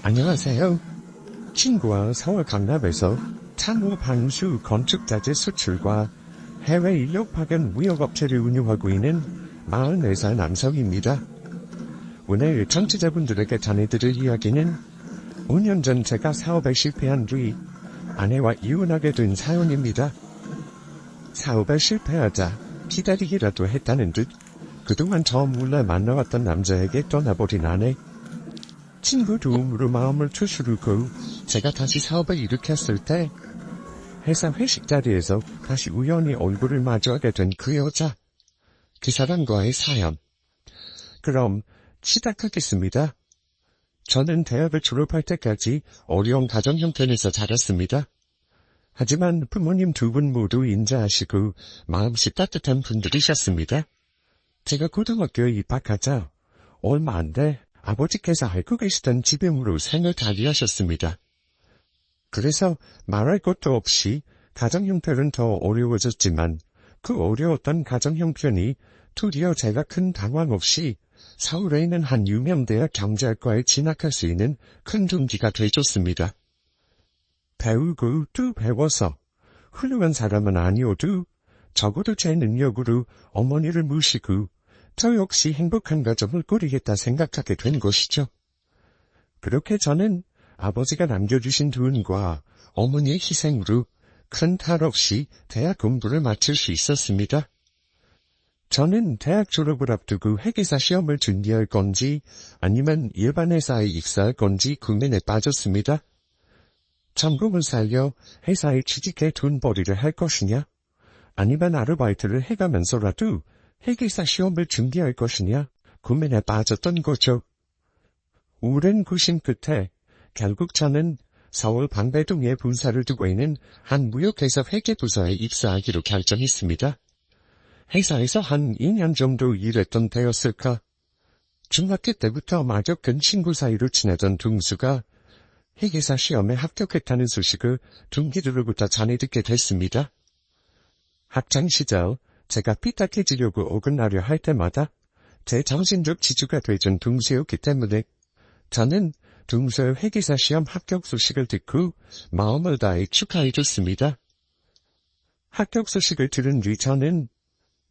안녕하세요. 친구와 서울 강남에서 창호 방수 건축자재 수출과 해외 인력 파견 무역업체를 운영하고 있는 44살 남성입니다. 오늘 청취자분들에게 전해드릴 이야기는 5년 전 제가 사업에 실패한 뒤 아내와 이혼하게 된 사연입니다. 사업에 실패하자 기다리기라도 했다는 듯 그동안 저 몰래 만나왔던 남자에게 떠나버린 아내. 친구 도움으로 마음을 추스르고 제가 다시 사업을 일으켰을 때 회사 회식 자리에서 다시 우연히 얼굴을 마주하게 된 그 여자. 그 사람과의 사연. 그럼 시작하겠습니다. 저는 대학을 졸업할 때까지 어려운 가정 형편에서 자랐습니다. 하지만 부모님 두 분 모두 인자하시고 마음씨 따뜻한 분들이셨습니다. 제가 고등학교에 입학하자 얼마 안 돼 아버지께서 알고 계시던 지병으로 생을 달리하셨습니다. 그래서 말할 것도 없이 가정 형편은 더 어려워졌지만 그 어려웠던 가정 형편이 도리어 제가 큰 당황 없이 서울에 있는 한 유명 대학 경제학과에 진학할 수 있는 큰 동기가 되어줬습니다. 배우고 또 배워서 훌륭한 사람은 아니어도 적어도 제 능력으로 어머니를 모시고 저 역시 행복한 가정을 꾸리겠다 생각하게 된 것이죠. 그렇게 저는 아버지가 남겨주신 돈과 어머니의 희생으로 큰 탈 없이 대학 공부를 마칠 수 있었습니다. 저는 대학 졸업을 앞두고 회계사 시험을 준비할 건지 아니면 일반 회사에 입사할 건지 고민에 빠졌습니다. 전공을 살려 회사에 취직해 돈벌이를 할 것이냐, 아니면 아르바이트를 해가면서라도 회계사 시험을 준비할 것이냐 고민에 빠졌던 거죠. 오랜 고심 끝에 결국 저는 서울 방배동에 본사를 두고 있는 한 무역회사 회계부서에 입사하기로 결정했습니다. 회사에서 한 2년 정도 일했던 때였을까. 중학교 때부터 마적근 친구 사이로 지내던 동수가 회계사 시험에 합격했다는 소식을 동기들로부터 전해 듣게 됐습니다. 학창 시절 제가 삐딱해지려고 어긋나려 할 때마다 제 정신적 지주가 되준 동수였기 때문에 저는 동수의 회계사 시험 합격 소식을 듣고 마음을 다해 축하해줬습니다. 합격 소식을 들은 뒤 저는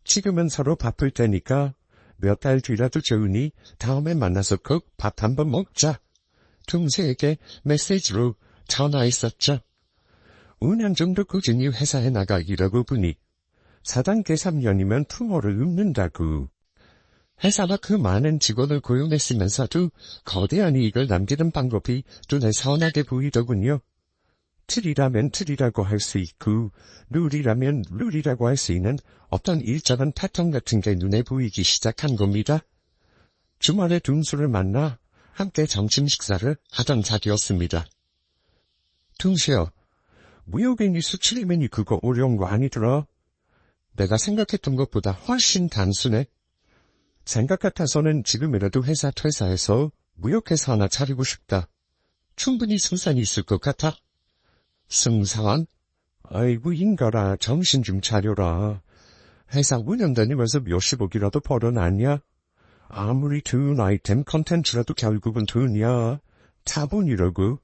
지금은 서로 바쁠 때니까 몇 달 뒤라도 좋으니 다음에 만나서 꼭 밥 한번 먹자. 동수에게 메시지로 전화했었죠. 5년 정도 꾸준히 회사에 나가 일하고 보니 4단계 3년이면 풍어를 읊는다고. 회사가 그 많은 직원을 고용했으면서도 거대한 이익을 남기는 방법이 눈에 선하게 보이더군요. 틀이라면 틀이라고 할 수 있고 룰이라면 룰이라고 할 수 있는 어떤 일정한 패턴 같은 게 눈에 보이기 시작한 겁니다. 주말에 동수를 만나 함께 점심 식사를 하던 자리였습니다. 동수야, 무역인이 수출이면이 그거 어려운 거 아니더라? 내가 생각했던 것보다 훨씬 단순해. 생각 같아서는 지금이라도 회사 퇴사해서 무역회사 하나 차리고 싶다. 충분히 승산이 있을 것 같아. 승산? 아이고 인가라, 정신 좀 차려라. 회사 5년 다니면서 몇십억이라도 벌어놨냐? 아무리 좋은 아이템 컨텐츠라도 결국은 돈이야. 자본이라고.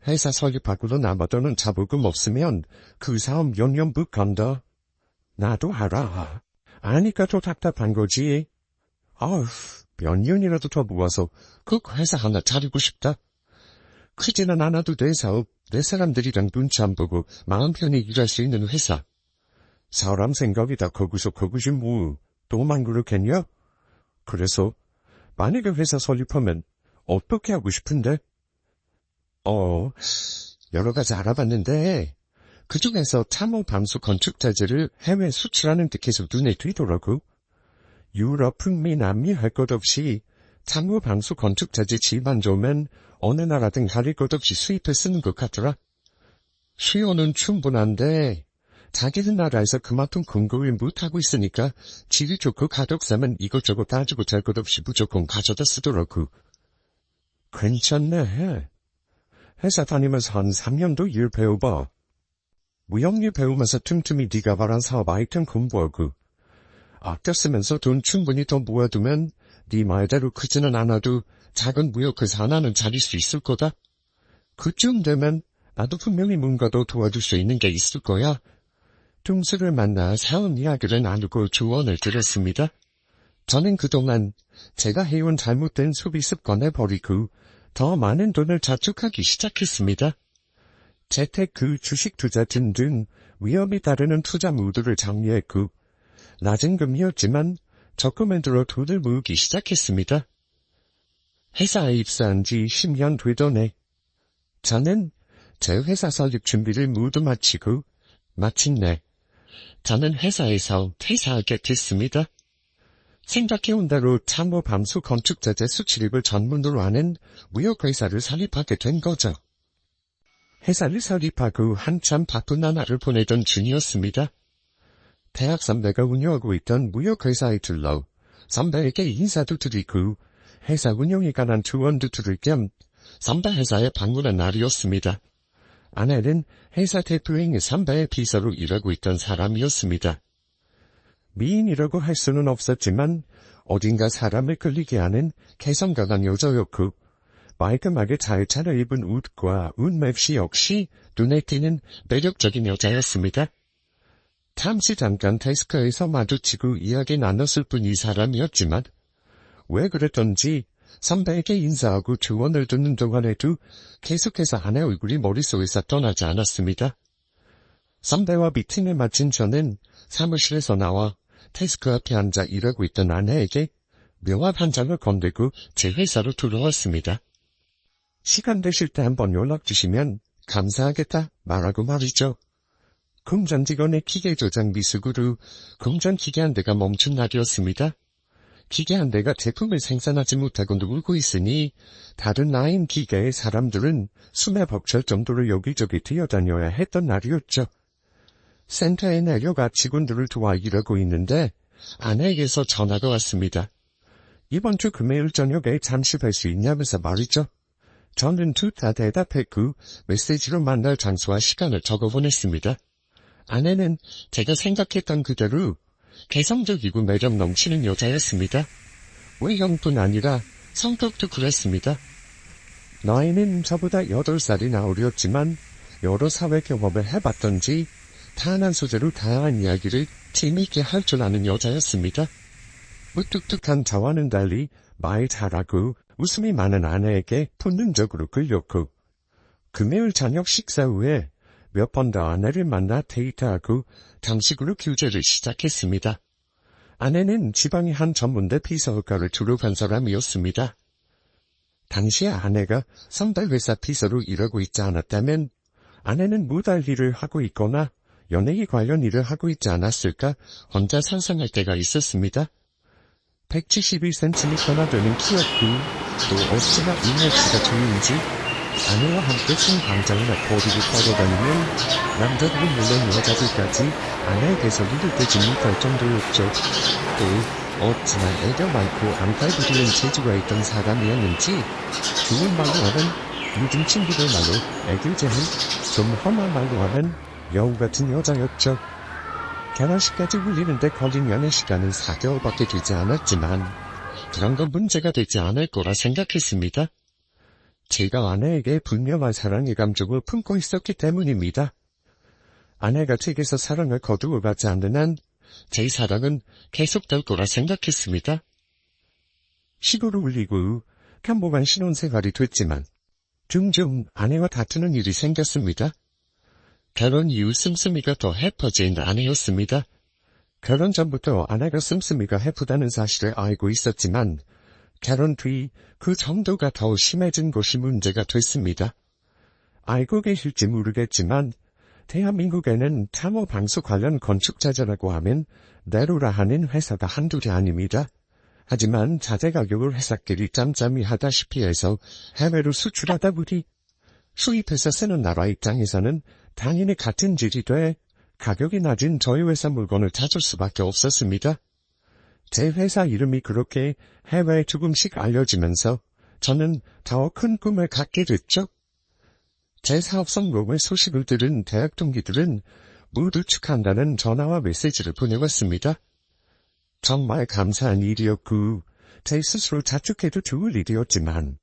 회사 설립하고도 남아도는 자본금 없으면 그 사업 몇 년 못 간다. 나도 알아. 아니까 더 답답한 거지. 아휴, 몇 년이라도 더 모아서 꼭 회사 하나 차리고 싶다. 크지는 않아도 내 사업, 내 사람들이랑 눈치 안 보고 마음 편히 일할 수 있는 회사. 사람 생각이 다 거기서 거기지 뭐. 또만 그렇겠냐? 그래서 만약에 회사 설립하면 어떻게 하고 싶은데? 여러 가지 알아봤는데 그중에서 참호 방수 건축자재를 해외 수출하는 데 계속 눈에 띄더라고. 유럽, 북미, 남미 할 것 없이 참호 방수 건축자재 질만 좋으면 어느 나라든 가릴 것 없이 수입해 쓰는 것 같더라. 수요는 충분한데 자기들 나라에서 그만큼 공급을 못하고 있으니까 질이 좋고 가격 싸면 이것저것 따지고 될 것 없이 무조건 가져다 쓰더라고. 괜찮네. 회사 다니면서 한 3년도 일 배워봐. 무역일 배우면서 틈틈이 네가 말한 사업 아이템 공부하고 아껴 쓰면서 돈 충분히 더 모아두면 네 말대로 크지는 않아도 작은 무역회사 하나는 차릴 수 있을 거다. 그쯤 되면 나도 분명히 뭔가도 도와줄 수 있는 게 있을 거야. 둥수를 만나 사업 이야기를 나누고 조언을 드렸습니다. 저는 그동안 제가 해온 잘못된 소비 습관을 버리고 더 많은 돈을 저축하기 시작했습니다. 재테크, 주식 투자 등등 위험이 따르는 투자 모두를 정리했고 낮은 금리였지만 적금을 들어 돈을 모으기 시작했습니다. 회사에 입사한 지 10년 되던 해 저는 제 회사 설립 준비를 모두 마치고 마침내 저는 회사에서 퇴사하게 됐습니다. 생각해온 대로 참모 밤수 건축자재 수출입을 전문으로 하는 무역회사를 설립하게 된 거죠. 회사를 설립하고 한참 바쁜 나날을 보내던 중이었습니다. 대학 선배가 운영하고 있던 무역회사에 들러 선배에게 인사도 드리고 회사 운영에 관한 조언도 들을 겸 선배 회사에 방문한 날이었습니다. 아내는 회사 대표인 선배의 비서로 일하고 있던 사람이었습니다. 미인이라고 할 수는 없었지만 어딘가 사람을 끌리게 하는 개성 강한 여자였고 말끔하게 잘 차려입은 옷과 옷맵시 역시 눈에 띄는 매력적인 여자였습니다. 잠시 잠깐 데스크에서 마주치고 이야기 나눴을 뿐 이 사람이었지만 왜 그랬던지 선배에게 인사하고 조언을 듣는 동안에도 계속해서 아내 얼굴이 머릿속에서 떠나지 않았습니다. 선배와 미팅을 마친 저는 사무실에서 나와 데스크 앞에 앉아 일하고 있던 아내에게 명함 한 장을 건네고 제 회사로 들어왔습니다. 시간 되실 때 한번 연락 주시면 감사하겠다 말하고 말이죠. 공장 직원의 기계 조작 미숙으로 공장 기계 한 대가 멈춘 날이었습니다. 기계 한 대가 제품을 생산하지 못하고 놀고 있으니 다른 라인 기계의 사람들은 숨에 벅찰 정도로 여기저기 뛰어다녀야 했던 날이었죠. 센터에 내려가 직원들을 도와 일하고 있는데 아내에게서 전화가 왔습니다. 이번 주 금요일 저녁에 잠시 뵐 수 있냐면서 말이죠. 저는 둘 다 대답했고 메시지로 만날 장소와 시간을 적어보냈습니다. 아내는 제가 생각했던 그대로 개성적이고 매력 넘치는 여자였습니다. 외형뿐 아니라 성격도 그랬습니다. 나이는 저보다 8살이나 어렸지만 여러 사회 경험을 해봤던지 다양한 소재로 다양한 이야기를 재미있게 할 줄 아는 여자였습니다. 무뚝뚝한 저와는 달리 말 잘하고 웃음이 많은 아내에게 본능적으로 끌렸고 금요일 저녁 식사 후에 몇 번 더 아내를 만나 데이트하고 정식으로 교제를 시작했습니다. 아내는 지방의 한 전문대 비서학과를 졸업한 사람이었습니다. 당시에 아내가 선배 회사 비서로 일하고 있지 않았다면 아내는 무달 일을 하고 있거나 연예계 관련 일을 하고 있지 않았을까 혼자 상상할 때가 있었습니다. 171cm나 되는 키였고 또 어찌나 이미지가 좋은지 아내와 함께 신광장을 거리를 걸어다니면 남자들은 물론 여자들까지 아내에게서 눈을 떼지 못할 정도였죠. 또 어찌나 애교 많고 암탈 부리는 재주가 있던 사람이었는지 좋은 말로 하면 요즘 친구들 말로 애교제한 좀 험한 말로 하면 여우 같은 여자였죠. 결혼식까지 울리는데 걸린 연애 시간은 4개월밖에 되지 않았지만 그런 건 문제가 되지 않을 거라 생각했습니다. 제가 아내에게 분명한 사랑의 감정을 품고 있었기 때문입니다. 아내가 제게서 사랑을 거두어가지 않는 한 제 사랑은 계속될 거라 생각했습니다. 시골을 울리고 후 평범한 신혼생활이 됐지만 종종 아내와 다투는 일이 생겼습니다. 결혼 이후 씀씀이가 더 해퍼진 아내였습니다. 결혼 전부터 아내가 씀씀이가 해프다는 사실을 알고 있었지만 결혼 뒤 그 정도가 더 심해진 것이 문제가 됐습니다. 알고 계실지 모르겠지만 대한민국에는 참호 방수 관련 건축자재라고 하면 내로라 하는 회사가 한둘이 아닙니다. 하지만 자재 가격을 회사끼리 짬짬이 하다시피 해서 해외로 수출하다 보니 수입해서 쓰는 나라 입장에서는 당연히 같은 질이 돼 가격이 낮은 저희 회사 물건을 찾을 수밖에 없었습니다. 제 회사 이름이 그렇게 해외에 조금씩 알려지면서 저는 더 큰 꿈을 갖게 됐죠. 제 사업 성공의 소식을 들은 대학 동기들은 모두 축하한다는 전화와 메시지를 보내왔습니다. 정말 감사한 일이었고 제 스스로 자축해도 좋을 일이었지만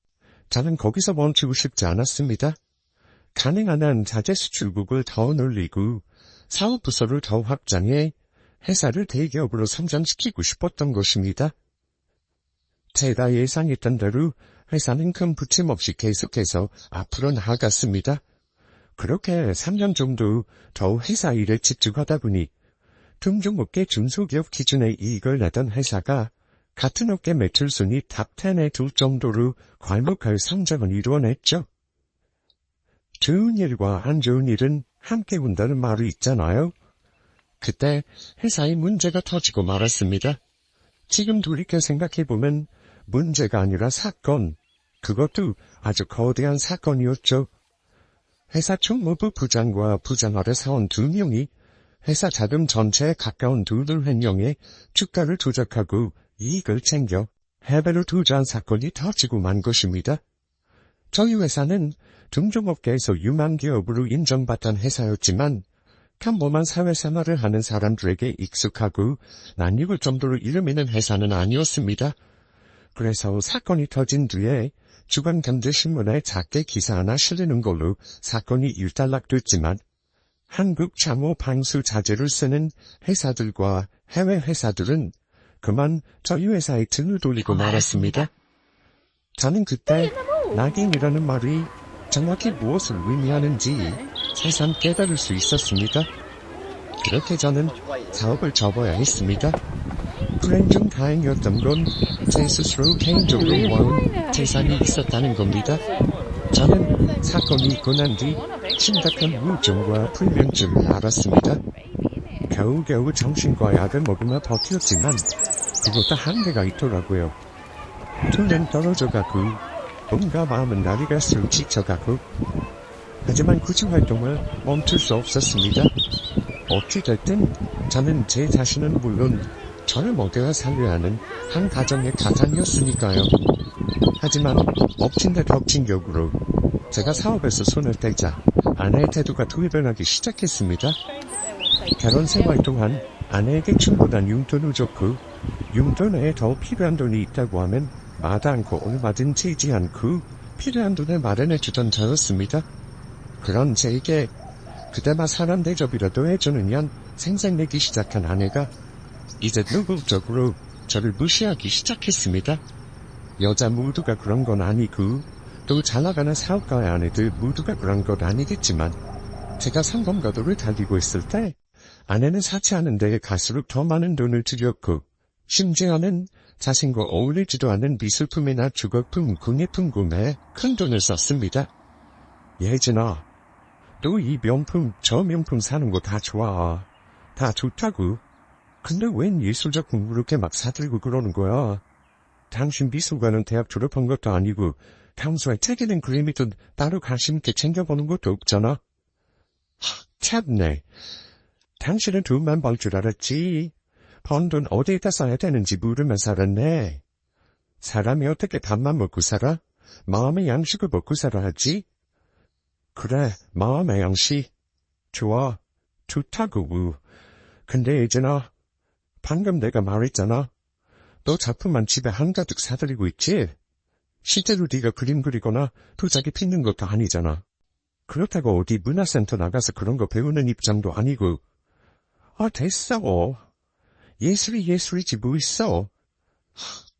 저는 거기서 멈추고 싶지 않았습니다. 가능한 한 자재 수출국을 더 늘리고 사업 부서를 더 확장해 회사를 대기업으로 성장시키고 싶었던 것입니다. 제가 예상했던 대로 회사는 큰 부침 없이 계속해서 앞으로 나아갔습니다. 그렇게 3년 정도 더 회사 일에 집중하다 보니 금종업계 중소기업 기준의 이익을 내던 회사가 같은 업계 매출 순위 탑10에 들 정도로 괄목할 성장을 이루어냈죠. 좋은 일과 안 좋은 일은 함께 온다는 말이 있잖아요. 그때 회사에 문제가 터지고 말았습니다. 지금 돌이켜 생각해보면 문제가 아니라 사건, 그것도 아주 거대한 사건이었죠. 회사 총무부 부장과 부장 아래 사원 2명이 회사 자금 전체에 가까운 돈을 횡령해 주가를 조작하고 이익을 챙겨 해외로 투자한 사건이 터지고 만 것입니다. 저희 회사는 중종업계에서 유망기업으로 인정받던 회사였지만 평범한 사회생활을 하는 사람들에게 익숙하고 낯익을 정도로 이름 있는 회사는 아니었습니다. 그래서 사건이 터진 뒤에 주간경제신문에 작게 기사 하나 실리는 걸로 사건이 일단락됐지만 한국 참호 방수 자재를 쓰는 회사들과 해외 회사들은 그만 저희 회사에 등을 돌리고 말았습니다. 저는 그때 낙인이라는 말이 정확히 무엇을 의미하는지 새삼 깨달을 수 있었습니다. 그렇게 저는 사업을 접어야 했습니다. 불행 중 다행이었던 건 제 스스로 개인적으로 모아온 재산이 있었다는 겁니다. 저는 사건이 있고 난 뒤 심각한 우울증과 불면증을 알았습니다. 겨우겨우 정신과 약을 먹으며 버텼지만 그것도 한계가 있더라고요. 눈은 떨어져가고 몸과 마음은 날이 갈수록 지쳐가고 하지만 구조활동을 멈출 수 없었습니다. 어찌됐든 저는 제 자신은 물론 저를 먹여야 살려야 하는 한 가정의 가장이었으니까요. 하지만 엎친 데 덮친 격으로 제가 사업에서 손을 떼자 아내의 태도가 돌변하기 시작했습니다. 결혼 생활 동안 아내에게 충분한 용돈을 줬고 용돈 외에 더 필요한 돈이 있다고 하면 마다 않고 얼마든지 지지 않고 필요한 돈을 마련해주던 저였습니다. 그런 제게 그때만 사람 대접이라도 해주느냐 생색내기 시작한 아내가 이제 노골적으로 저를 무시하기 시작했습니다. 여자 모두가 그런 건 아니고 또 잘나가는 사업가의 아내들 모두가 그런 건 아니겠지만 제가 성공가도를 달리고 있을 때 아내는 사치하는 데에 갈수록 더 많은 돈을 들였고 심지어는 자신과 어울리지도 않는 미술품이나 주거품, 공예품 구매에 큰 돈을 썼습니다. 예진아, 너 이 명품, 저 명품 사는 거 다 좋아. 다 좋다고. 근데 웬 예술작품 그렇게 막 사들고 그러는 거야? 당신 미술관은 대학 졸업한 것도 아니고 평소에 책 읽는 그림이든 따로 관심 있게 챙겨보는 것도 없잖아. 참네. 당신은 돈만 벌 줄 알았지. 번 돈 어디에다 써야 되는지 모르면 살았네. 사람이 어떻게 밥만 먹고 살아? 마음의 양식을 먹고 살아야지. 그래, 마음의 양식. 좋아. 좋다고. 근데 예진아, 방금 내가 말했잖아. 너 작품만 집에 한가득 사들이고 있지? 실제로 네가 그림 그리거나 도자기 피는 것도 아니잖아. 그렇다고 어디 문화센터 나가서 그런 거 배우는 입장도 아니고. 아, 됐어. 예술이 예술이지 뭐 있어.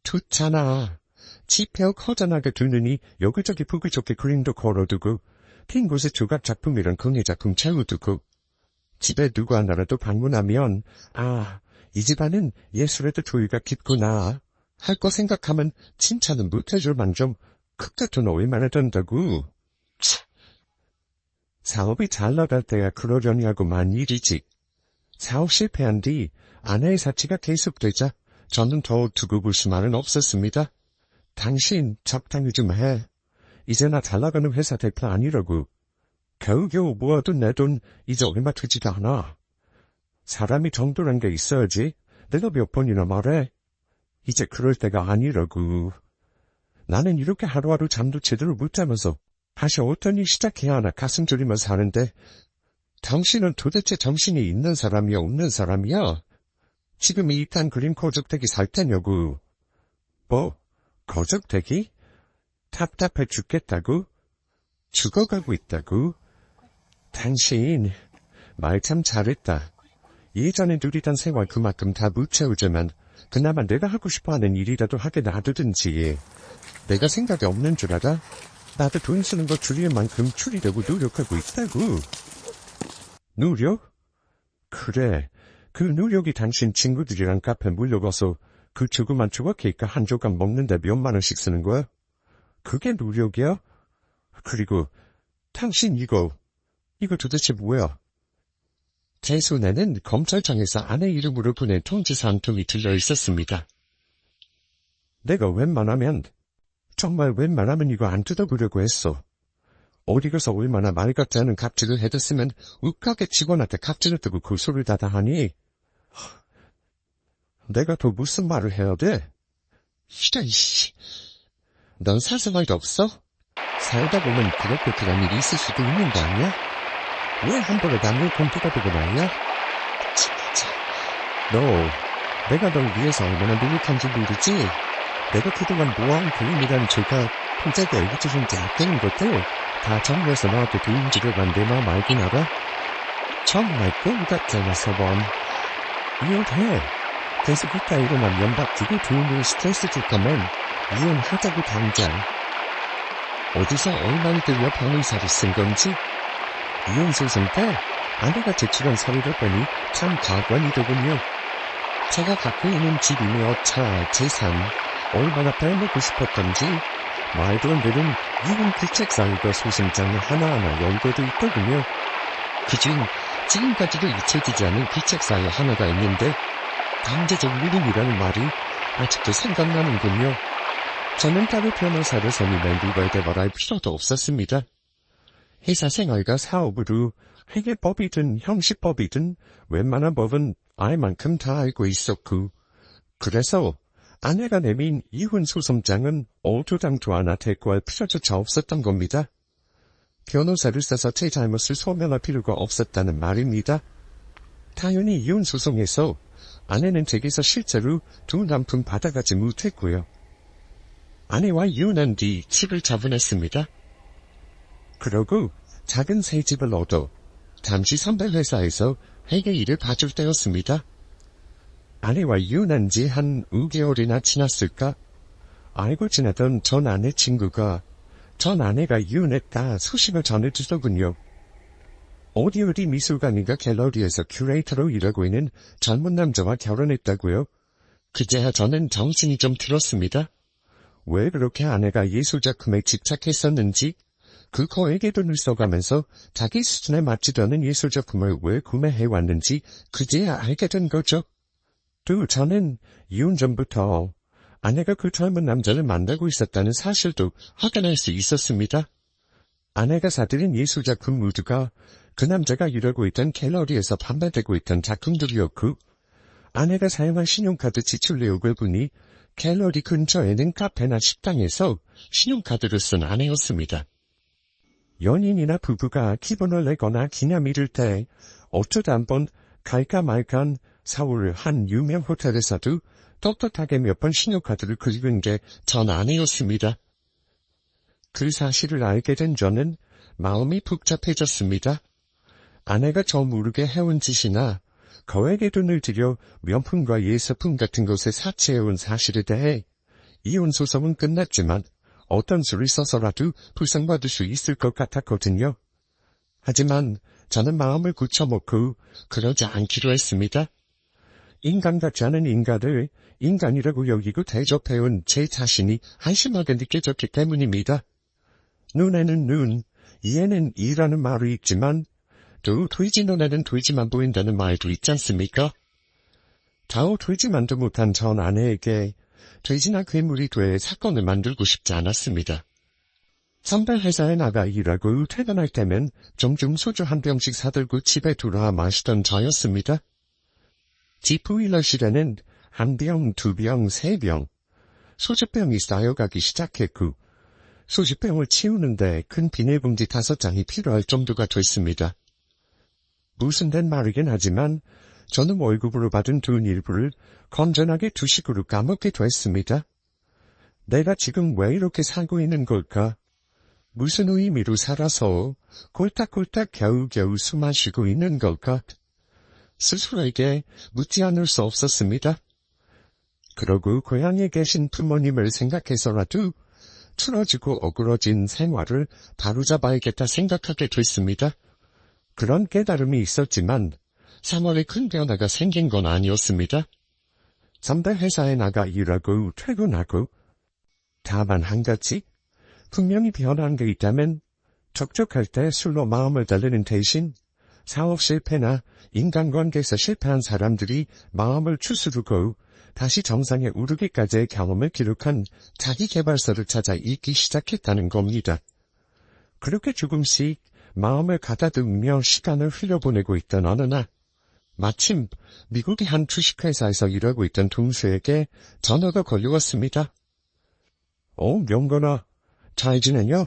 좋잖아. 지폐역 허전하게 두느니 여기저기 보기 좋게 그림도 걸어두고 핀 곳에 조각 작품이랑 공예 작품 채워두고 집에 누구 하나라도 방문하면 아, 이 집안은 예술에도 조예가 깊구나 할 거 생각하면 칭찬은 못해줄 망정 그깟 돈 얼마나 든다고. 사업이 잘 나갈 때야 그러려니 하고만 일이지. 사업 실패한 뒤 아내의 사치가 계속되자 저는 더 두고 볼 수만은 없었습니다. 당신 적당히 좀 해. 이제 나 잘 나가는 회사 대표 아니라고. 겨우겨우 모아둔 내 돈 이제 얼마 되지도 않아. 사람이 정도란 게 있어야지. 내가 몇 번이나 말해. 이제 그럴 때가 아니라고. 나는 이렇게 하루하루 잠도 제대로 못 자면서 다시 어떤 일 시작해야 하나 가슴 졸이며 사는데 당신은 도대체 정신이 있는 사람이야 없는 사람이야? 지금 이딴 그림 고적대기 살 테냐고. 뭐, 거적대기? 답답해 죽겠다고? 죽어가고 있다고? 당신, 말 참 잘했다. 예전에 누리던 세월 그만큼 다 못 채우지만 그나마 내가 하고 싶어하는 일이라도 하게 놔두든지. 내가 생각이 없는 줄 알아? 나도 돈 쓰는 거 줄일 만큼 줄이려고 노력하고 있다고. 노력? 그래, 그 노력이 당신 친구들이랑 카페 몰려가서 그 조그만 조각 케이크 한 조각 먹는데 몇만 원씩 쓰는 거야? 그게 노력이야? 그리고 당신 이거 도대체 뭐야? 제 손에는 검찰청에서 아내 이름으로 보낸 통지서 한 통이 들려 있었습니다. 내가 정말 웬만하면 이거 안 뜯어보려고 했어. 어디 가서 얼마나 말 같지 않은 갑질을 해댔으면 욱하게 직원한테 갑질을 뜨고 고소를 다다하니. 내가 더 무슨 말을 해야 돼? 이씨. 넌 사생활도 없어? 살다 보면 그렇고 그런 일이 있을 수도 있는 거 아니야? 왜 함부로 남의 공기가 되고 말이야? 진짜. 너, 내가 널 위해서 얼마나 노력한지 모르지? 내가 그동안 모아온 도움이란 조각, 통장에 이것저것 아끼는 것들 다 정리해서 너한테 도움 주려고 내 마음 알긴 알아? 정말 꼴 같잖아, 서번. 이혼해. 계속 있다 일어나면 연박지고 돈을 스트레스 줄 거면 이혼하자고 당장. 어디서 얼마를 들여 변호사를 쓴 건지? 이혼소송 때 아내가 제출한 서류를 보니 참 가관이더군요. 제가 갖고 있는 집이며 차, 재산, 얼마나 빼먹고 싶었던지 말도 안 되는 이혼 귀책 사유가 소송장 하나하나 연고도 있더군요. 그중 지금까지도 잊혀지지 않은 귀책 사유 하나가 있는데 강제적 유린이라는 말이 아직도 생각나는군요. 저는 따로 변호사를 선임해 누구에 대발할 필요도 없었습니다. 회사 생활과 사업으로 회계법이든 형식법이든 웬만한 법은 알 만큼 다 알고 있었고, 그래서 아내가 내민 이혼 소송장은 얼토당토 하나 대꾸할 필요조차 없었던 겁니다. 변호사를 써서 제 잘못을 소명할 필요가 없었다는 말입니다. 당연히 이혼 소송에서 아내는 제게서 실제로 돈 한 푼 받아가지 못했고요. 아내와 이혼한 뒤 집을 처분했습니다. 그러고 작은 새 집을 얻어 잠시 선배 회사에서 회계 일을 봐줄 때였습니다. 아내와 이혼한 지 한 5개월이나 지났을까? 알고 지내던 전 아내 친구가 전 아내가 이혼했다 소식을 전해주더군요. 어디 미술관인가 갤러리에서 큐레이터로 일하고 있는 젊은 남자와 결혼했다고요? 그제야 저는 정신이 좀 들었습니다. 왜 그렇게 아내가 예술작품에 집착했었는지, 그 거액의 돈을 써가면서 자기 수준에 맞지도 않은 예술작품을 왜 구매해왔는지 그제야 알게 된 거죠. 또 저는 이혼 전부터 아내가 그 젊은 남자를 만나고 있었다는 사실도 확인할 수 있었습니다. 아내가 사들인 예술작품 모두가 그 남자가 일하고 있던 갤러리에서 판매되고 있던 작품들이었고, 아내가 사용한 신용카드 지출 내역을 보니 갤러리 근처에는 카페나 식당에서 신용카드를 쓴 아내였습니다. 연인이나 부부가 기분을 내거나 기념일을 때 어쩌다 한번 갈까 말까한 서울 한 유명 호텔에서도 떳떳하게 몇 번 신용카드를 긁은 게 전 아내였습니다. 그 사실을 알게 된 저는 마음이 복잡해졌습니다. 아내가 저 모르게 해온 짓이나 거액의 돈을 들여 명품과 예술품 같은 것에 사치해온 사실에 대해 이혼 소송은 끝났지만 어떤 수를 써서라도 보상받을 수 있을 것 같았거든요. 하지만 저는 마음을 굳혀먹고 그러지 않기로 했습니다. 인간 같지 않은 인간을 인간이라고 여기고 대접해온 제 자신이 한심하게 느껴졌기 때문입니다. 눈에는 눈, 이에는 이라는 말이 있지만 또 돼지 눈에는 돼지만 보인다는 말도 있지 않습니까? 다오 돼지만도 못한 전 아내에게 돼지나 괴물이 돼 사건을 만들고 싶지 않았습니다. 선배 회사에 나가 일하고 퇴근할 때면 점점 소주 한 병씩 사들고 집에 돌아와 마시던 저였습니다. 집 보일러실에는 한 병, 두 병, 세 병, 소주병이 쌓여가기 시작했고 소주병을 치우는데 큰 비닐봉지 5장이 필요할 정도가 됐습니다. 무슨 된 말이긴 하지만 저는 월급으로 받은 돈 일부를 건전하게 주식으로 까먹게 됐습니다. 내가 지금 왜 이렇게 살고 있는 걸까? 무슨 의미로 살아서 꼴딱꼴딱 겨우겨우 숨만 쉬고 있는 걸까? 스스로에게 묻지 않을 수 없었습니다. 그러고 고향에 계신 부모님을 생각해서라도 틀어지고 어그러진 생활을 바로잡아야겠다 생각하게 됐습니다. 그런 깨달음이 있었지만 3월에 큰 변화가 생긴 건 아니었습니다. 담배 회사에 나가 일하고 퇴근하고 다만 한 가지 분명히 변한 게 있다면 적적할 때 술로 마음을 달래는 대신 사업 실패나 인간관계에서 실패한 사람들이 마음을 추스르고 다시 정상에 오르기까지의 경험을 기록한 자기계발서를 찾아 읽기 시작했다는 겁니다. 그렇게 조금씩 마음을 가다듬으며 시간을 흘려보내고 있던 어느 날 마침 미국의 한 주식회사에서 일하고 있던 동수에게 전화가 걸려왔습니다. 명건아, 잘 지내냐?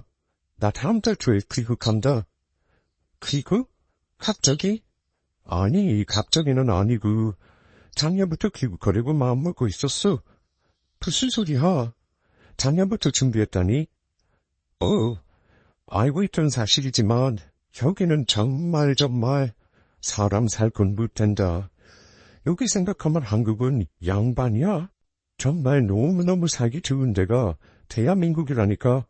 나 다음 달 초에 귀국한다. 귀국? 갑자기? 아니, 갑자기는 아니고 작년부터 귀국하려고 마음먹고 있었어. 무슨 소리야? 작년부터 준비했다니? 알고 있던 사실이지만 여기는 정말 사람 살 건 못된다. 여기 생각하면 한국은 양반이야. 정말 너무너무 살기 좋은 데가 대한민국이라니까.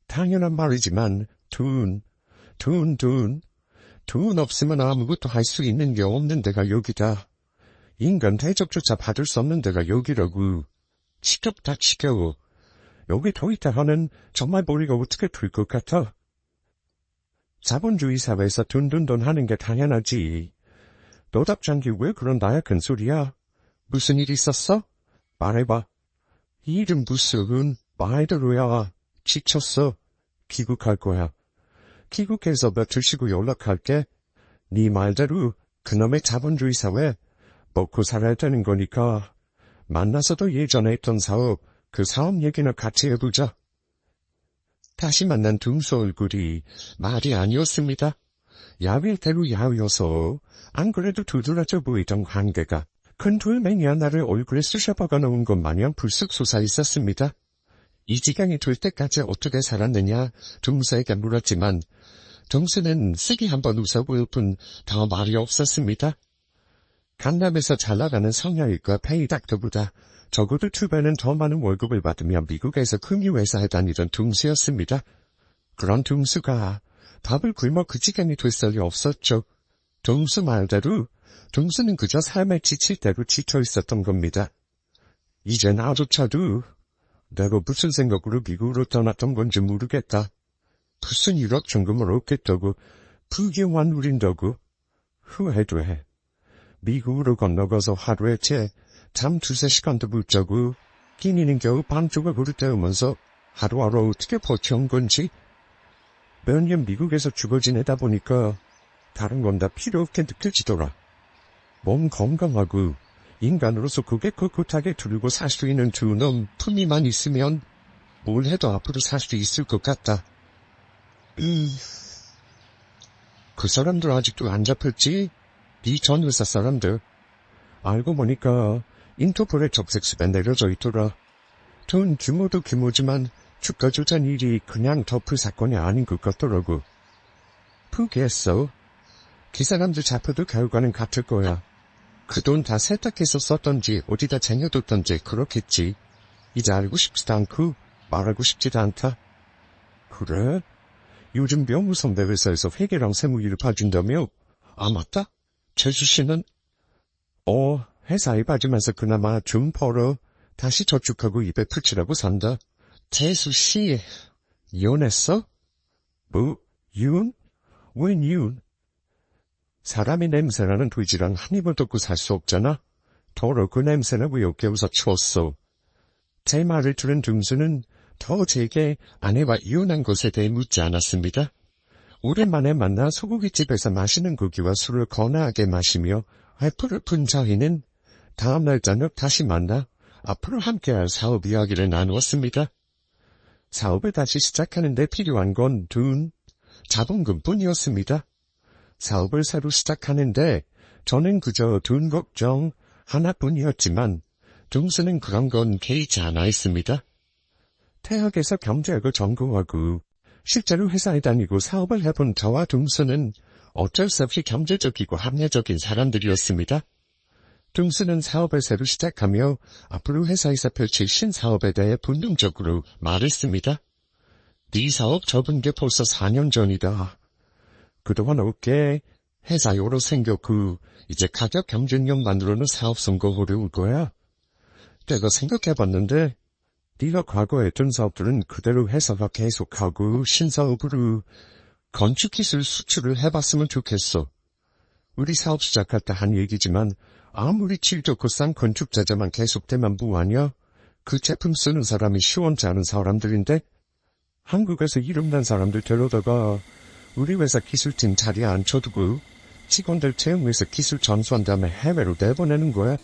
당연한 말이지만 돈 없으면 아무것도 할 수 있는 게 없는 데가 여기다. 인간 대접조차 받을 수 없는 데가 여기라고. 지겹다 지겨워. 여기 더 있다 하는 정말 머리가 어떻게 풀 것 같아. 자본주의 사회에서 돈 하는 게 당연하지. 너답잖게 왜 그런 나약한 소리야? 무슨 일 있었어? 말해봐. 일은 무슨 말대로야. 지쳤어. 귀국할 거야. 귀국해서 며칠 쉬고 연락할게. 네 말대로 그놈의 자본주의 사회 먹고 살아야 되는 거니까 만나서도 예전에 했던 사업, 그 사업 얘기나 같이 해보자. 다시 만난 둥수 얼굴이 말이 아니었습니다. 야윌 대로 야위어서 안 그래도 두드러져 보이던 관계가 큰 돌멩이 하나를 얼굴에 쑤셔박아 놓은 것 마냥 불쑥 솟아 있었습니다. 이 지경이 될 때까지 어떻게 살았느냐 둥수에게 물었지만 둥수는 쓰기 한번 웃어보일 뿐 더 말이 없었습니다. 강남에서 잘나가는 성형외과 페이닥터보다 적어도 2배는 더 많은 월급을 받으며 미국에서 금융회사에 다니던 둥수였습니다. 그런 둥수가 밥을 굶어 그 지경이 될 썰이 없었죠. 둥수 말대로 둥수는 그저 삶에 지칠 대로 지쳐 있었던 겁니다. 이제 나조차도 내가 무슨 생각으로 미국으로 떠났던 건지 모르겠다. 무슨 1억 정금을 얻겠다고 부귀만 누린다고. 후회도 해. 미국으로 건너가서 하루에 잠 2-3시간도 못 자고 끼니는 겨우 반조각으로 때우면서 하루하루 어떻게 버텨온 건지. 몇 년 미국에서 죽어 지내다 보니까 다른 건 다 필요 없게 느껴지더라. 몸 건강하고 인간으로서 고개 꿋꿋하게 들고 살 수 있는 두 놈 품위만 있으면 뭘 해도 앞으로 살 수 있을 것 같다. 그 사람들 아직도 안 잡혔지? 네 전 회사 사람들. 알고 보니까 인터폴에 접색수배 내려져 있더라. 돈 규모도 규모지만 주가 조작 일이 그냥 덮을 사건이 아닌 것 같더라고. 포기했어. 그 사람들 잡혀도 결과는 같을 거야. 그 돈 다 세탁해서 썼던지 어디다 쟁여뒀던지 그렇겠지. 이제 알고 싶지도 않고 말하고 싶지도 않다. 그래? 요즘 명무 선배 회사에서 회계랑 세무 일을 봐준다며? 아 맞다. 재수씨는? 회사에 빠지면서 그나마 좀 벌어. 다시 저축하고 입에 풀칠하고 산다. 재수씨, 이혼했어? 뭐, 이혼? 웬 이혼? 사람이 냄새나는 돼지랑 한 입을 덮고 살 수 없잖아. 더러 그 냄새나 왜 어깨 웃어 추웠어. 제 말을 들은 둥수는 더 제게 아내와 이혼한 것에 대해 묻지 않았습니다. 오랜만에 만나 소고기집에서 맛있는 고기와 술을 거나하게 마시며 회포를 푼 저희는 다음날 저녁 다시 만나 앞으로 함께할 사업 이야기를 나누었습니다. 사업을 다시 시작하는 데 필요한 건 돈, 자본금뿐이었습니다. 사업을 새로 시작하는데 저는 그저 돈 걱정 하나뿐이었지만 둥수는 그런 건 개의치 않아 했습니다. 대학에서 경제학을 전공하고 실제로 회사에 다니고 사업을 해본 저와 둥수는 어쩔 수 없이 경제적이고 합리적인 사람들이었습니다. 둥수는 사업을 새로 시작하며 앞으로 회사에서 펼칠 신사업에 대해 본능적으로 말했습니다. 네 사업 접은 게 벌써 4년 전이다. 그동안 어깨 회사 요로 생겼고 이제 가격 경쟁력만으로는 사업 성공 어려울 거야. 내가 생각해봤는데 네가 과거에 했던 사업들은 그대로 회사가 계속하고 신사업으로 건축기술 수출을 해봤으면 좋겠어. 우리 사업 시작할 때 한 얘기지만 아무리 질 좋고 싼 건축자재만 계속되면 뭐하냐? 그 제품 쓰는 사람이 시원치 않은 사람들인데 한국에서 이름난 사람들 데려다가 우리 회사 기술팀 자리에 앉혀두고 직원들 채용해서 기술 전수한 다음에 해외로 내보내는 거야.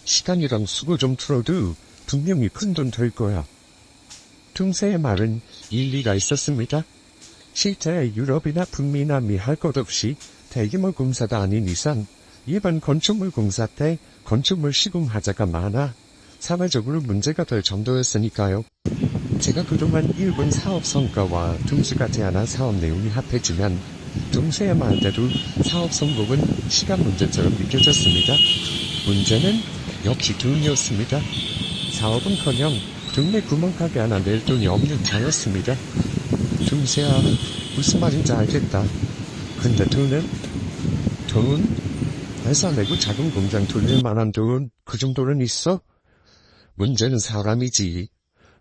시간이랑 수고 좀 틀어도 분명히 큰돈 될 거야. 둥세의 말은 일리가 있었습니다. 실제 유럽이나 북미, 남미 할 것 없이 대규모 공사가 아닌 이상 일반 건축물 공사 때 건축물 시공하자가 많아 사회적으로 문제가 될 정도였으니까요. 제가 그동안 일본 사업 성과와 둥수가 제안한 사업 내용이 합해지면 둥수의 말대로 사업 성공은 시간 문제처럼 느껴졌습니다. 문제는 역시 돈이었습니다. 사업은커녕 동네 구멍가게 하나 낼 돈이 없는 자였습니다. 둥수야, 무슨 말인지 알겠다. 근데 돈은? 돈? 회사 내고 작은 공장 돌릴 만한 돈, 그 정도는 있어? 문제는 사람이지.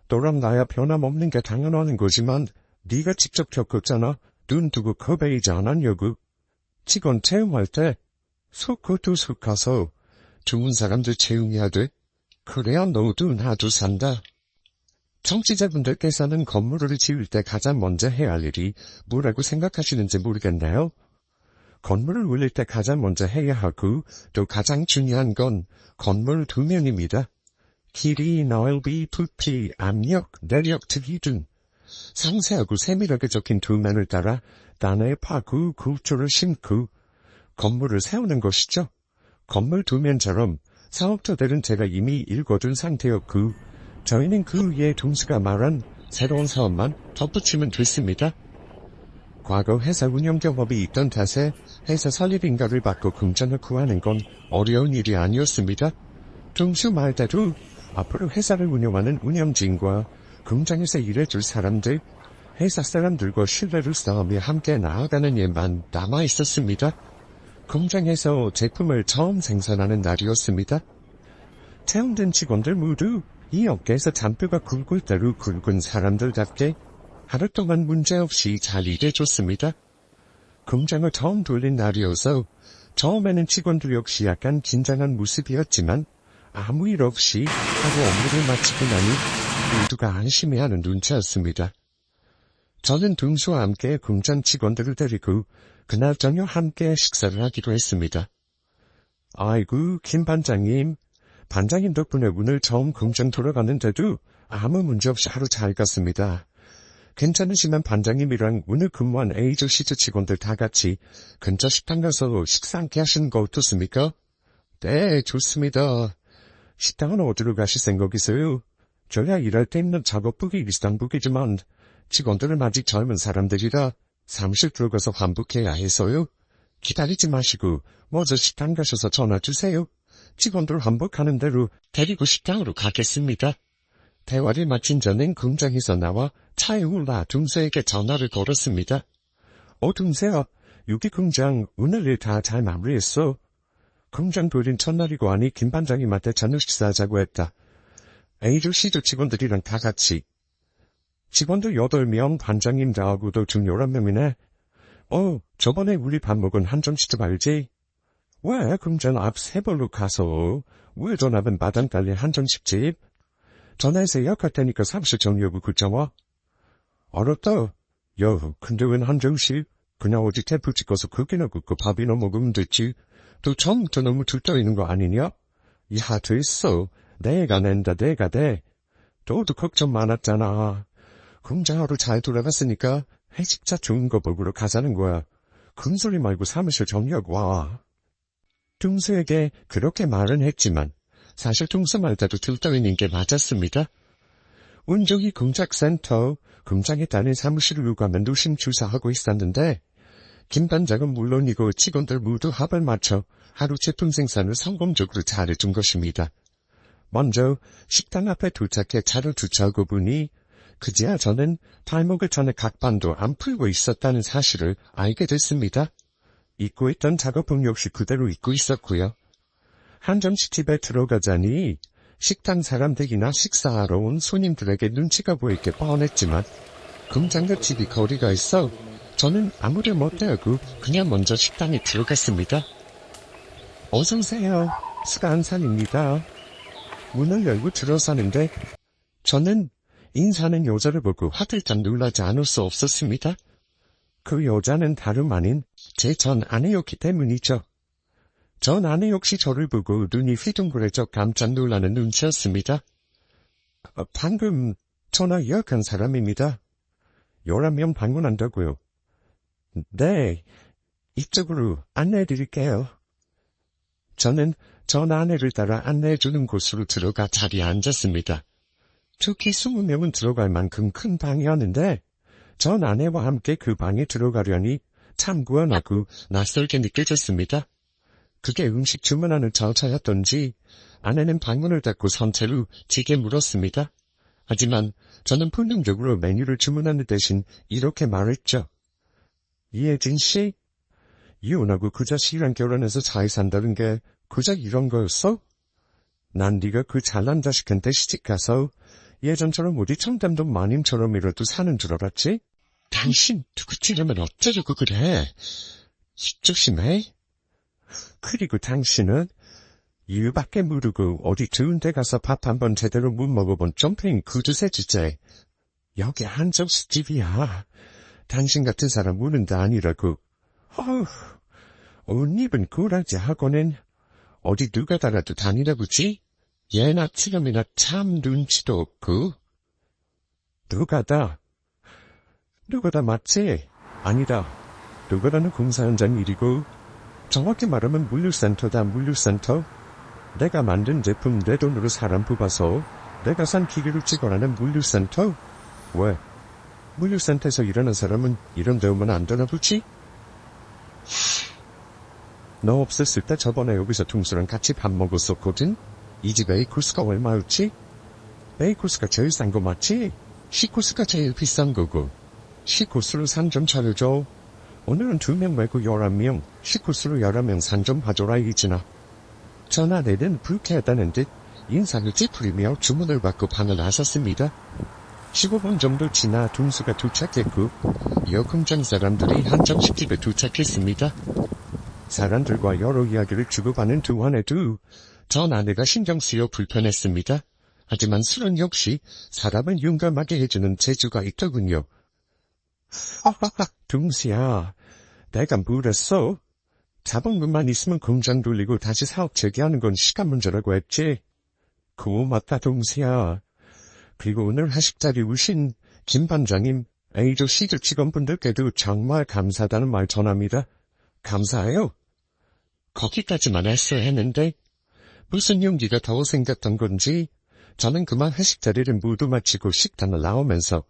너랑 나야 변함없는 게 당연한 거지만 네가 직접 겪었잖아. 눈 두고 겁에이지 않았냐고. 직원 채용할 때 속고도 속 가서 좋은 사람들 채용해야 돼. 그래야 너도 나도 산다. 청취자분들께서는 건물을 지을 때 가장 먼저 해야 할 일이 뭐라고 생각하시는지 모르겠네요. 건물을 올릴 때 가장 먼저 해야 하고 또 가장 중요한 건 건물 도면입니다. 길이, 넓이, 부피, 압력, 내력 등이 등 상세하고 세밀하게 적힌 도면을 따라 단에 파고 구조를 심고 건물을 세우는 것이죠. 건물 도면처럼 사업자들은 제가 이미 읽어둔 상태였고 저희는 그 위에 둥수가 말한 새로운 사업만 덧붙이면 됐습니다. 과거 회사 운영 경험이 있던 탓에 회사 설립인가를 받고 공장을 구하는 건 어려운 일이 아니었습니다. 둥수 말대로 앞으로 회사를 운영하는 운영진과 공장에서 일해줄 사람들, 회사 사람들과 신뢰를 쌓으며 함께 나아가는 일만 남아있었습니다. 공장에서 제품을 처음 생산하는 날이었습니다. 채용된 직원들 모두 이 업계에서 잔뼈가 굵을 대로 굵은 사람들답게 하루 동안 문제없이 잘 일해줬습니다. 공장을 처음 돌린 날이어서 처음에는 직원들 역시 약간 긴장한 모습이었지만 아무 일 없이 하루 업무를 마치고 나니 모두가 안심해하는 눈치였습니다. 저는 둥수와 함께 공장 직원들을 데리고 그날 저녁 함께 식사를 하기로 했습니다. 아이고, 김 반장님. 반장님 덕분에 오늘 처음 공장 돌아가는데도 아무 문제 없이 하루 잘 갔습니다. 괜찮으시면 반장님이랑 오늘 근무한 A조 C조 직원들 다 같이 근처 식당 가서 식사 함께 하시는 거 어떻습니까? 네, 좋습니다. 식당은 어디로 가실 생각이세요? 저야 일할 때 있는 작업복이 일상복이지만 직원들은 아직 젊은 사람들이라 사무실 들어가서 환복해야 해서요. 기다리지 마시고 먼저 식당 가셔서 전화 주세요. 직원들 환복하는 대로 데리고 식당으로 가겠습니다. 대화를 마친 저는 공장에서 나와 차에 올라 둥수에게 전화를 걸었습니다. 둥수야, 여기 공장 오늘 일 다 잘 마무리했어. 공장 돌린 첫날이고 하니 김 반장님한테 저녁 식사하자고 했다. A조 C조 직원들이랑 다 같이. 직원들 8명, 반장님 나하고도 총 11명이네. 저번에 우리 밥 먹은 한정식집 알지? 왜 공장 앞 세벌로 가서 왜 전화번 마당달리 한정식집? 전화해서 예약할 테니까 사무실 정리하고 굳정와. 알았다. 야, 근데 웬 한정식? 그냥 어디 테이프 찍어서 그게나 굽고 밥이나 먹으면 됐지. 또 처음부터 너무 들떠있는 거 아니냐? 야, 됐어. 내가 낸다, 내가 내. 너도 걱정 많았잖아. 공장 하루 잘 돌아갔으니까 회식자 좋은 거 먹으러 가자는 거야. 큰소리 말고 사무실 정리하고 와. 둥수에게 그렇게 말은 했지만 사실 둥수 말대로 들떠있는 게 맞았습니다. 운종이 공작센터, 공장에 다닌 사무실을 가면 누심 주사하고 있었는데 김 반장은 물론이고 직원들 모두 합을 맞춰 하루 제품 생산을 성공적으로 잘해준 것입니다. 먼저 식당 앞에 도착해 차를 주차하고 보니 그제야 저는 발목을 전에 각반도 안 풀고 있었다는 사실을 알게 됐습니다. 잊고 있던 작업복 역시 그대로 잊고 있었고요. 한점씩 집에 들어가자니 식당 사람들이나 식사하러 온 손님들에게 눈치가 보일 게 뻔했지만 공장과 집이 거리가 있어 저는 아무를 못대하고 그냥 먼저 식당에 들어갔습니다. 어서오세요. 수간산입니다. 문을 열고 들어서는데 저는 인사하는 여자를 보고 화들짝 놀라지 않을 수 없었습니다. 그 여자는 다름 아닌 제 전 아내였기 때문이죠. 전 아내 역시 저를 보고 눈이 휘둥그레져 깜짝 놀라는 눈치였습니다. 방금 전화 예약한 사람입니다. 11명 방문한다고요. 네, 이쪽으로 안내해드릴게요. 저는 전 아내를 따라 안내해주는 곳으로 들어가 자리에 앉았습니다. 특히 20명은 들어갈 만큼 큰 방이었는데 전 아내와 함께 그 방에 들어가려니 참 구원하고 낯설게 느껴졌습니다. 그게 음식 주문하는 절차였던지 아내는 방문을 닫고 선체로 지게 물었습니다. 하지만 저는 본능적으로 메뉴를 주문하는 대신 이렇게 말했죠. 이혜진 씨? 이혼하고 그 자식이랑 결혼해서 잘 산다는 게 그저 이런 거였어? 난 네가 그 잘난 자식한테 시집가서 예전처럼 우리 청담도 마님처럼이라도 사는 줄 알았지? 당신 누구 찌르면 어쩌려고 그래? 조심해. 그리고 당신은 이유밖에 모르고 어디 좋은 데 가서 밥 한 번 제대로 못 먹어본 점핑 구두쇠 주제. 여기 한정수 집이야. 당신 같은 사람 우는 데 아니라고. 옷 입은 고라지 하고는 어디 누가 달아도 다니나 보지? 예나 지금이나 참 눈치도 없고. 누가다 맞지? 아니다. 누가다는 공사 현장 일이고 정확히 말하면 물류센터다. 물류센터. 내가 만든 제품 내 돈으로 사람 뽑아서 내가 산 기계로 찍어라는 물류센터. 왜? 물류센터에서 일하는 사람은 이런 데 오면 안 되나 보지? 너 없었을 때 저번에 여기서 둥수랑 같이 밥 먹었었거든? 이 집 A코스가 얼마였지? A코스가 제일 싼 거 맞지? C코스가 제일 비싼 거고. C코스로 3점 차려줘. 오늘은 2명 말고 11명, C코스로 11명 3점 봐줘라 이지나. 전화내는 불쾌하다는 듯 인상을 찌푸리며 주문을 받고 방을 나섰습니다. 15분 정도 지나 둥수가 도착했고 여공장 사람들이 한정식 집에 도착했습니다. 사람들과 여러 이야기를 주고받는 동안에도 전 아내가 신경 쓰여 불편했습니다. 하지만 술은 역시 사람을 용감하게 해주는 재주가 있더군요. 둥수야, 내가 물었어. 자본금만 있으면 공장 돌리고 다시 사업 재개하는 건 시간 문제라고 했지. 고맙다 둥수야. 그리고 오늘 하식 자리 오신 김 반장님, A조 C조 직원분들께도 정말 감사하다는 말 전합니다. 감사해요. 거기까지만 했어야 했는데 무슨 용기가 더 생겼던 건지 저는 그만 회식 자리를 모두 마치고 식당을 나오면서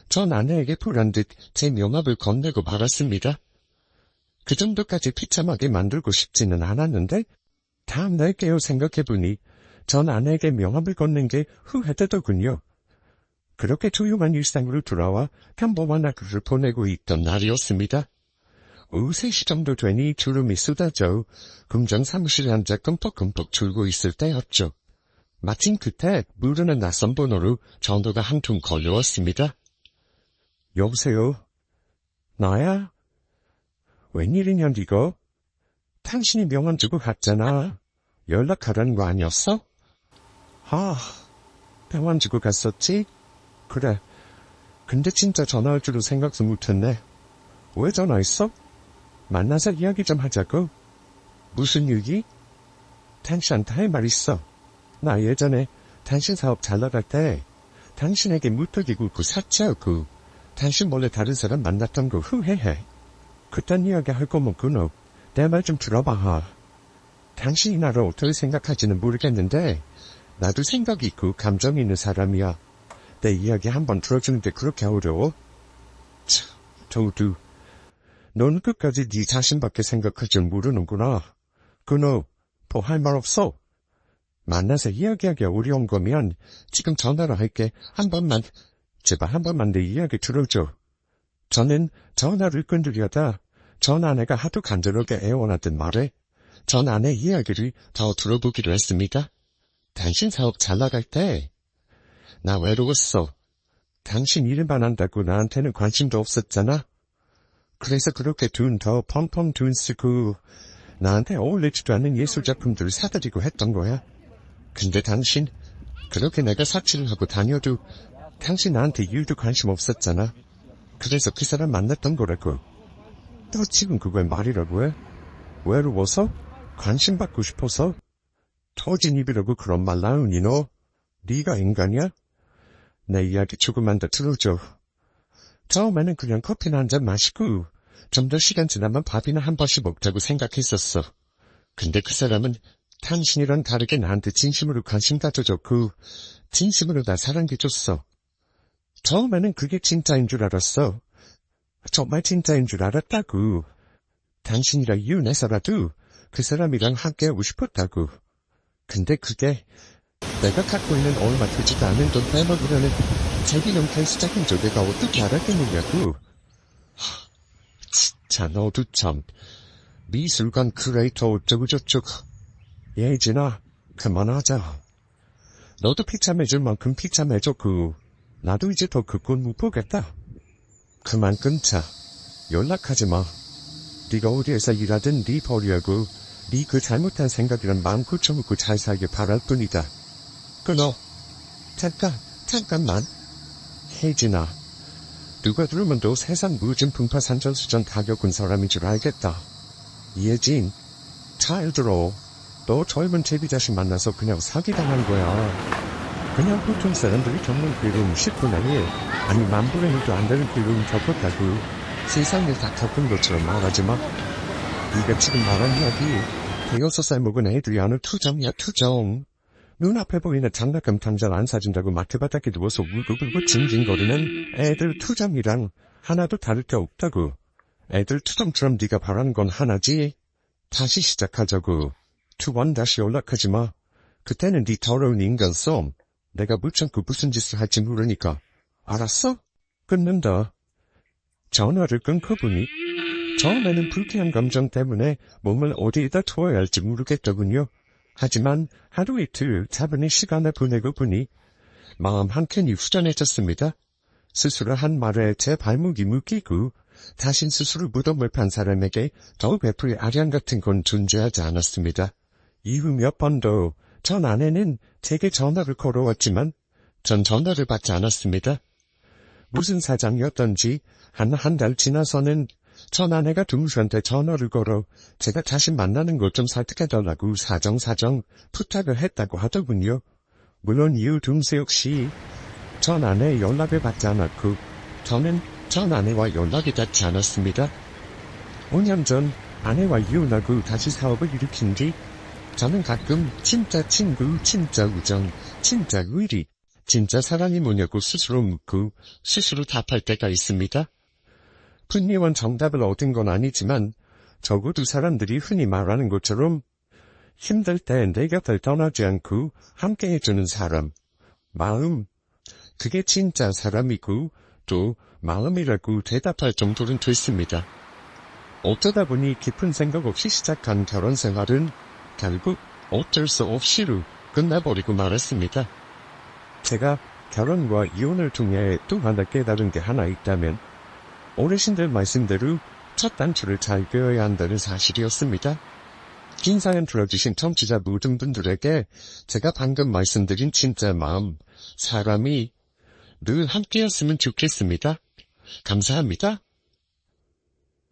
전 아내에게 보란듯 제 명함을 건네고 말았습니다. 그 정도까지 비참하게 만들고 싶지는 않았는데 다음날 깨어 생각해보니 전 아내에게 명함을 건넨 게 후회되더군요. 그렇게 조용한 일상으로 돌아와 평범한 하루를 보내고 있던 날이었습니다. 오후 3시 정도 되니 주름이 쏟아져 공장 사무실에 앉아 끔뻑끔뻑 졸고 있을 때였죠. 마침 그때 모르는 낯선 번호로 전화가 한 통 걸려왔습니다. 여보세요? 나야? 웬일이냐 니가? 당신이 명함 주고 갔잖아. 연락하라는 거 아니었어? 명함 주고 갔었지? 그래. 근데 진짜 전화할 줄은 생각도 못했네. 왜 전화했어? 만나서 이야기 좀 하자고. 무슨 얘기? 당신한테 할 말 있어. 나 예전에 당신 사업 잘 나갈 때 당신에게 무턱이 굵고 사치하고 당신 몰래 다른 사람 만났던 거 후회해. 그딴 이야기 할 거면 끊어. 내 말 좀 들어봐. 당신이 나를 어떻게 생각할지는 모르겠는데 나도 생각이 있고 감정이 있는 사람이야. 내 이야기 한번 들어주는데 그렇게 어려워? 참, 도두. 넌 끝까지 네 자신밖에 생각할 줄 모르는구나. 그너, 뭐 할 말 없어? 만나서 이야기하기 어려운 거면 지금 전화로 할게. 한 번만, 제발 한 번만 내 이야기 들어줘. 저는 전화를 끊으려다 전 아내가 하도 간절하게 애원하던 말에 전 아내 이야기를 더 들어보기로 했습니다. 당신 사업 잘 나갈 때 나 외로웠어. 당신 일만 한다고 나한테는 관심도 없었잖아. 그래서 그렇게 돈 더 펑펑 돈 쓰고 나한테 어울리지도 않는 예술작품들을 사드리고 했던 거야. 근데 당신 그렇게 내가 사치를 하고 다녀도 당신 나한테 일도 관심 없었잖아. 그래서 그 사람 만났던 거라고. 너 지금 그걸 말이라고 해? 외로워서? 관심 받고 싶어서? 터진 입이라고 그런 말 나오니 너? 네가 인간이야? 내 이야기 조금만 더 들어줘. 처음에는 그냥 커피나 한잔 마시고 좀 더 시간 지나면 밥이나 한 번씩 먹자고 생각했었어. 근데 그 사람은 당신이랑 다르게 나한테 진심으로 관심 가져줬고 진심으로 나 사랑해줬어. 처음에는 그게 진짜인 줄 알았어. 정말 진짜인 줄 알았다고. 당신이랑 이혼해서라도 그 사람이랑 함께하고 싶었다고. 근데 그게 내가 갖고 있는 얼마 되지도 않은 돈 빼먹으려는 자기놈 캔수작인 줄 내가 어떻게 알았겠느냐고. 진짜 너도 참. 미술관 큐레이터 어쩌고저쩌고. 예진아, 그만하자. 너도 피참해줄 만큼 피참해줬고 나도 이제 더 그 꼴 못 보겠다. 그만 끊자. 연락하지 마. 네가 어디에서 일하든 네 버리하고 네 그 잘못한 생각이란 마음 고쳐먹고 잘 살길 바랄 뿐이다. 끊어. 잠깐만. 혜진아. 누가 들으면 너 세상 무진 풍파산전수전 다 겪은 사람인 줄 알겠다. 예진, 잘 들어. 너 젊은 제비 자식 만나서 그냥 사기당한 거야. 그냥 보통 사람들이 겪는 괴로움 10분의 1, 아니 만분의 1도 안 되는 괴로움 겪었다고. 세상을 다 겪은 것처럼 말하지 마. 네가 지금 말한 이야기, 대여섯 살 먹은 애들이 하는 투정이야, 투정. 눈앞에 보이는 장난감 당장 안 사준다고 마트바닥에 누워서 울고불고 징징거리는 애들 투정이랑 하나도 다를 게 없다고. 애들 투정처럼 네가 바라는 건 하나지. 다시 시작하자고. 두 번 다시 연락하지 마. 그때는 네 더러운 인간 썸. 내가 못 참고 무슨 짓을 할지 모르니까. 알았어? 끊는다. 전화를 끊고 보니 처음에는 불쾌한 감정 때문에 몸을 어디에다 두어야 할지 모르겠더군요. 하지만 하루 이틀 차분히 시간을 보내고 보니 마음 한켠이 후련해졌습니다. 스스로 한 말에 제 발목이 묶이고 자신 스스로 무덤을 판 사람에게 더욱 베풀 아량 같은 건 존재하지 않았습니다. 이후 몇 번도 전 아내는 제게 전화를 걸어왔지만 전 전화를 받지 않았습니다. 무슨 사정이었던지 한 달 지나서는 전 아내가 동수한테 전화를 걸어 제가 자신 만나는 것 좀 설득해달라고 사정 부탁을 했다고 하더군요. 물론 이후 동수 역시 전 아내의 연락을 받지 않았고 저는 전 아내와 연락이 닿지 않았습니다. 5년 전 아내와 이혼하고 다시 사업을 일으킨 뒤 저는 가끔 진짜 친구, 진짜 우정, 진짜 의리, 진짜 사랑이 뭐냐고 스스로 묻고 스스로 답할 때가 있습니다. 분명한 정답을 얻은 건 아니지만 적어도 사람들이 흔히 말하는 것처럼 힘들 때 내 곁을 떠나지 않고 함께 해주는 사람, 마음, 그게 진짜 사람이고 또 마음이라고 대답할 정도는 됐습니다. 어쩌다 보니 깊은 생각 없이 시작한 결혼 생활은 결국 어쩔 수 없이로 끝나버리고 말았습니다. 제가 결혼과 이혼을 통해 또 하나 깨달은 게 하나 있다면 어르신들 말씀대로 첫 단추를 잘 꿰어야 한다는 사실이었습니다. 긴 사연 들어주신 청취자 모든 분들에게 제가 방금 말씀드린 진짜 마음, 사람이 늘 함께였으면 좋겠습니다. 감사합니다.